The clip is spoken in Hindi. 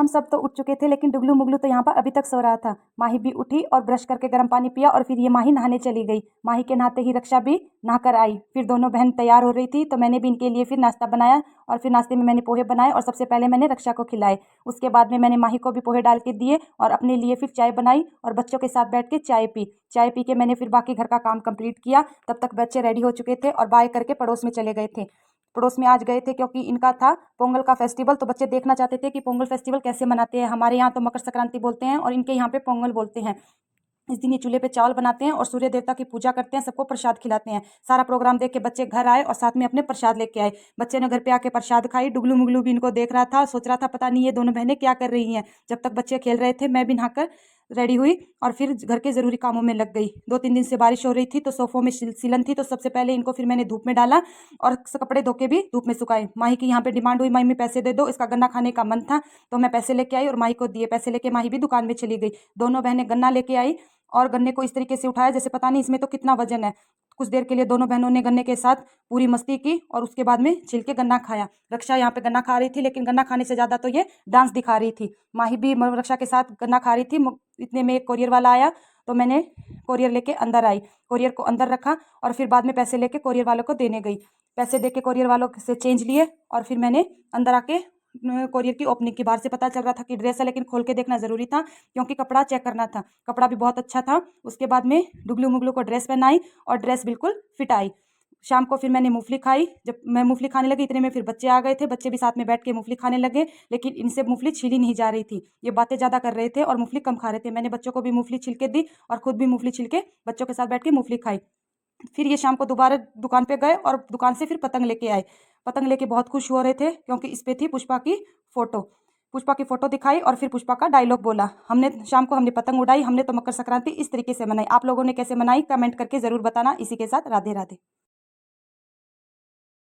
हम सब तो उठ चुके थे, लेकिन डुगलू मुगलू तो यहाँ पर अभी तक सो रहा था। माही भी उठी और ब्रश करके गर्म पानी पिया और फिर ये माही नहाने चली गई। माही के नहाते ही रक्षा भी नहाकर आई। फिर दोनों बहन तैयार हो रही थी, तो मैंने भी इनके लिए फिर नाश्ता बनाया और फिर नाश्ते में मैंने पोहे बनाए और सबसे पहले मैंने रक्षा को खिलाए। उसके बाद में मैंने माही को भी पोहे डाल के दिए और अपने लिए फिर चाय बनाई और बच्चों के साथ बैठ के चाय पी के मैंने फिर बाकी घर का काम कंप्लीट किया। तब तक बच्चे रेडी हो चुके थे और बाय करके पड़ोस में चले गए थे। पड़ोस में आज गए थे क्योंकि इनका था पोंगल का फेस्टिवल, तो बच्चे देखना चाहते थे कि पोंगल फेस्टिवल कैसे मनाते हैं। हमारे यहाँ तो मकर संक्रांति बोलते हैं और इनके यहाँ पे पोंगल बोलते हैं। इस दिन ये चूल्हे पे चावल बनाते हैं और सूर्य देवता की पूजा करते हैं, सबको प्रसाद खिलाते हैं। सारा प्रोग्राम देख के बच्चे घर आए और साथ में अपने प्रसाद लेके आए। बच्चे ने घर पे आके प्रसाद खाई। डुगलू मुगलू भी इनको देख रहा था, सोच रहा था पता नहीं ये दोनों बहनें क्या कर रही हैं। जब तक बच्चे खेल रहे थे मैं भी नहाकर रेडी हुई और फिर घर के ज़रूरी कामों में लग गई। 2-3 दिन से बारिश हो रही थी तो सोफ़ों में सिलन थी, तो सबसे पहले इनको फिर मैंने धूप में डाला और कपड़े धो के भी धूप में सुखाए। माही की यहाँ पे डिमांड हुई, माही में पैसे दे दो, इसका गन्ना खाने का मन था, तो मैं पैसे लेके आई और माही को दिए। पैसे लेके माही भी दुकान में चली गई। दोनों बहनें गन्ना लेके आई और गन्ने को इस तरीके से उठाया जैसे पता नहीं इसमें तो कितना वजन है। कुछ देर के लिए दोनों बहनों ने गन्ने के साथ पूरी मस्ती की और उसके बाद में छिल के गन्ना खाया। रक्षा यहाँ पे गन्ना खा रही थी, लेकिन गन्ना खाने से ज़्यादा तो ये डांस दिखा रही थी। माही भी रक्षा के साथ गन्ना खा रही थी। इतने में एक कोरियर वाला आया, तो मैंने कोरियर लेके अंदर आई। कोरियर को अंदर रखा और फिर बाद में पैसे लेके कोरियर वालों को देने गई। पैसे दे के कोरियर वालों से चेंज लिए और फिर मैंने अंदर आके कोरियर की ओपनिंग की। बाहर से पता चल रहा था कि ड्रेस है, लेकिन खोल के देखना ज़रूरी था क्योंकि कपड़ा चेक करना था। कपड़ा भी बहुत अच्छा था। उसके बाद में डुगलू मुगलू को ड्रेस पहनाई और ड्रेस बिल्कुल फिट आई। शाम को फिर मैंने मूंगफली खाई। जब मैं मूंगफली खाने लगी इतने में फिर बच्चे आ गए थे। बच्चे भी साथ में बैठ के मूंगफली खाने लगे, लेकिन इनसे मूंगफली छीली नहीं जा रही थी। ये बातें ज़्यादा कर रहे थे और मूंगफली कम खा रहे थे। मैंने बच्चों को भी मूंगफली छिल के दी और खुद भी मूंगफली छिल के बच्चों के साथ बैठ के मूंगफली खाई। फिर ये शाम को दोबारा दुकान पे गए और दुकान से फिर पतंग लेके आए। पतंग लेके बहुत खुश हो रहे थे क्योंकि इस पे थी पुष्पा की फ़ोटो। पुष्पा की फ़ोटो दिखाई और फिर पुष्पा का डायलॉग बोला। हमने शाम को पतंग उड़ाई। हमने तो मकर संक्रांति इस तरीके से मनाई। आप लोगों ने कैसे मनाई कमेंट करके ज़रूर बताना। इसी के साथ राधे राधे।